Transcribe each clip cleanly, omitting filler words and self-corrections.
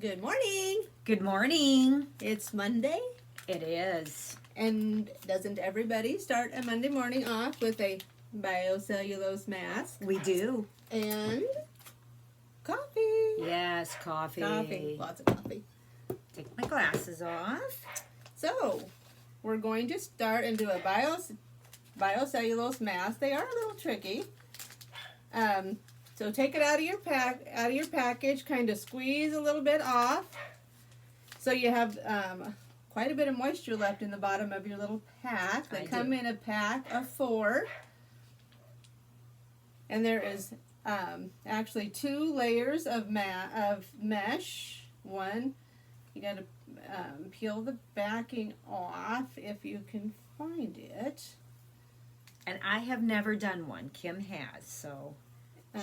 Good morning. Good morning. It's Monday, It is. and doesn't everybody start a Monday morning off with a bio-cellulose mask We do. and coffee? Yes, coffee. Coffee, lots of coffee. Take my glasses off. So, we're going to start and do a bio-cellulose mask. They are a little tricky. So take it out of your package, kind of squeeze a little bit off, so you have quite a bit of moisture left in the bottom of your little pack. They come in a pack of 4, and there is actually 2 layers of mesh. One, you got to peel the backing off if you can find it. And I have never done one. Kim has, so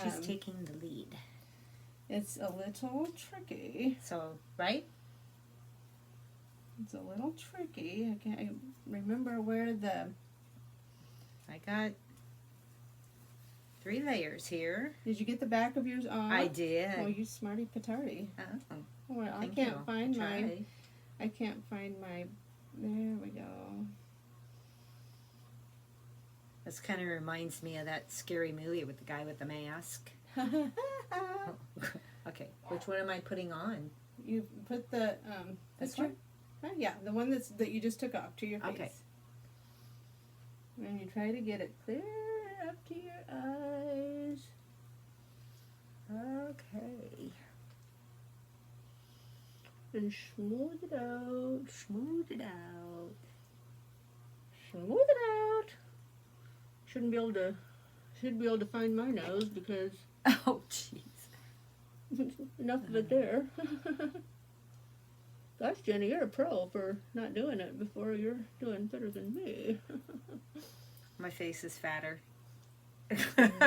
she's taking the lead. It's a little tricky. So, right? It's a little tricky. I can't remember where the... I got 3 layers here. Did you get the back of yours off? I did. Oh, you smarty patardy. Oh, Well, I can't find my... I can't find my... There we go. This kind of reminds me of that scary movie with the guy with the mask. Okay, which one am I putting on? You put the... This one? Yeah, the one that you just took off to your face. Okay. And you try to get it clear up to your eyes. Okay. And smooth it out. Smooth it out. Smooth it out. Should be able to find my nose because Oh, jeez. enough of it there. Gosh, Jenny, you're a pro for not doing it before. You're doing better than me. My face is fatter.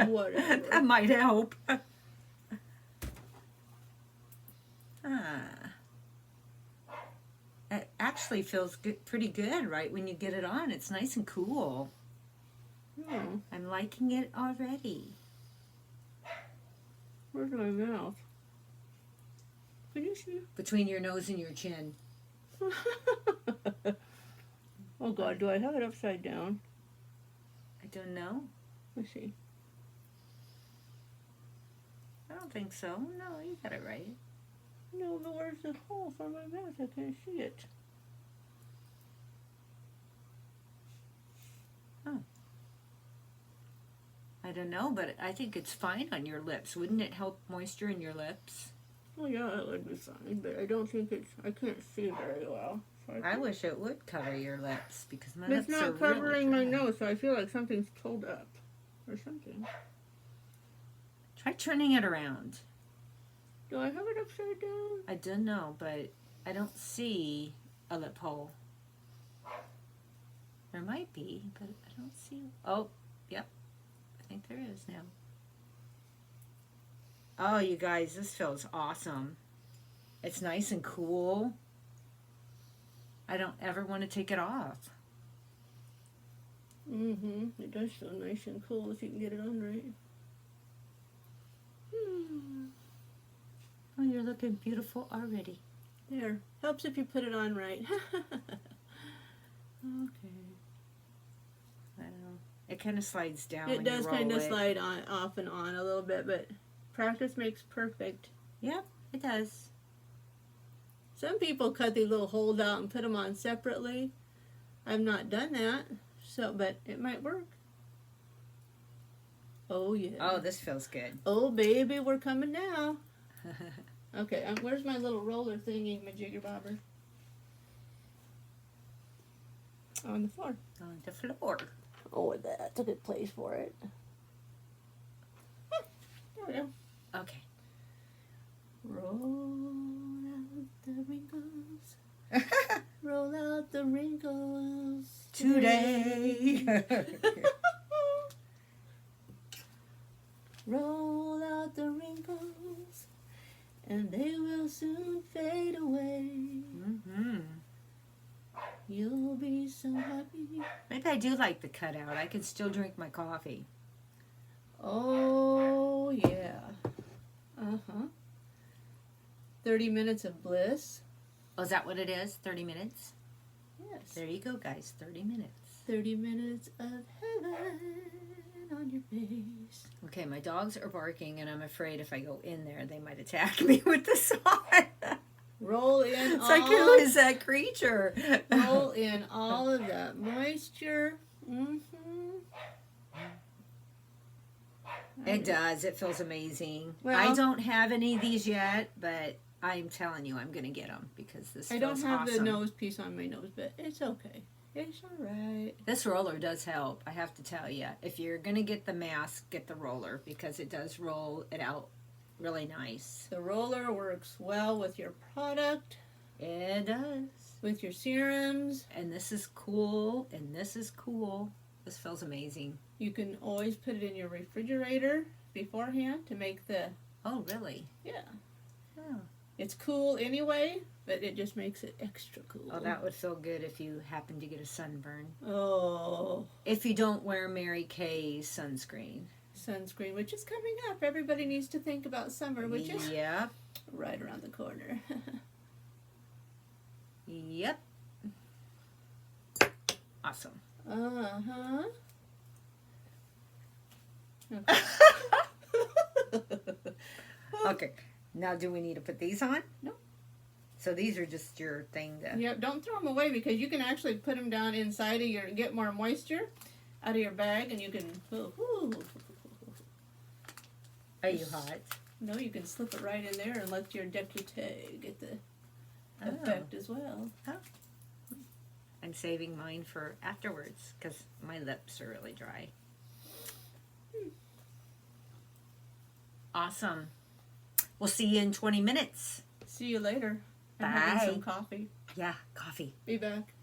Whatever. That might help. It actually feels good, pretty good, right? When you get it on, it's nice and cool. Oh, I'm liking it already. where's my mouth? Can you see? Between your nose and your chin. Oh God, do I have it upside down? I don't know. Let's see. I don't think so. No, you got it right. No, but where's the hole for my mouth? I can't see it. Oh. I don't know, but I think it's fine on your lips. Wouldn't it help moisture in your lips? Oh yeah, it would be fine, but I don't think it's... I can't see very well. So I wish it would cover your lips because my It's lips are not covering really my dry. nose, so I feel like something's pulled up or something. Try turning it around. Do I have it upside down? I don't know, but I don't see a lip hole. There might be, but I don't see. Oh, yep. I think there is now. Oh, you guys, this feels awesome. It's nice and cool. I don't ever want to take it off. Mm-hmm. It does feel nice and cool if you can get it on right. Oh, you're looking beautiful already. There. Helps if you put it on right. Okay. Well, it kind of slides down. It when does you roll kind of it. slide on, off and on a little bit, but practice makes perfect. Yep, it does. Some people cut these little holes out and put them on separately. I've not done that, so but it might work. Oh yeah. Oh, this feels good. Oh baby, we're coming now. Okay, where's my little roller thingy, my jigger bobber? On the floor. On the floor. Oh, that's a good place for it. There we go. Okay. Roll out the wrinkles. Roll out the wrinkles Today. Roll out the wrinkles, and they will soon fade away. Mm-hmm. You'll be so happy. Maybe I do like the cutout. I can still drink my coffee. Oh, yeah. Uh-huh. 30 minutes of bliss. Oh, is that what it is? 30 minutes? Yes. There you go, guys. 30 minutes. 30 minutes of heaven on your face. Okay, my dogs are barking, and I'm afraid if I go in there, they might attack me with the saw. Roll in It's all. like, who is that creature? Roll in all of that moisture. Mm-hmm. It does. It feels amazing. Well, I don't have any of these yet, but I'm telling you, I'm going to get them because this I feels don't have awesome. the nose piece on my nose, but it's okay. It's all right. This roller does help, I have to tell you. If you're going to get the mask, get the roller because it does roll it out really nice. The roller works well with your product, It does. with your serums. And this is cool, and this is cool. This feels amazing. You can always put it in your refrigerator beforehand to make the, Oh, really? yeah. Oh. It's cool anyway, but it just makes it extra cool. Oh, that would feel good if you happen to get a sunburn. Oh, If you don't wear Mary Kay's sunscreen. sunscreen, which is coming up. Everybody needs to think about summer, which is Yep. right around the corner. Yep. Awesome. Uh-huh. Okay. Now, do we need to put these on? No. So these are just your thing to... Yeah, don't throw them away because you can actually put them down inside of your, get more moisture out of your bag, and you can, Are you hot? no, you can slip it right in there and let your décolleté get the Oh. effect as well. I'm saving mine for afterwards because my lips are really dry. Awesome. We'll see you in 20 minutes. See you later. I'm Bye. having some coffee. Yeah, coffee. Be back.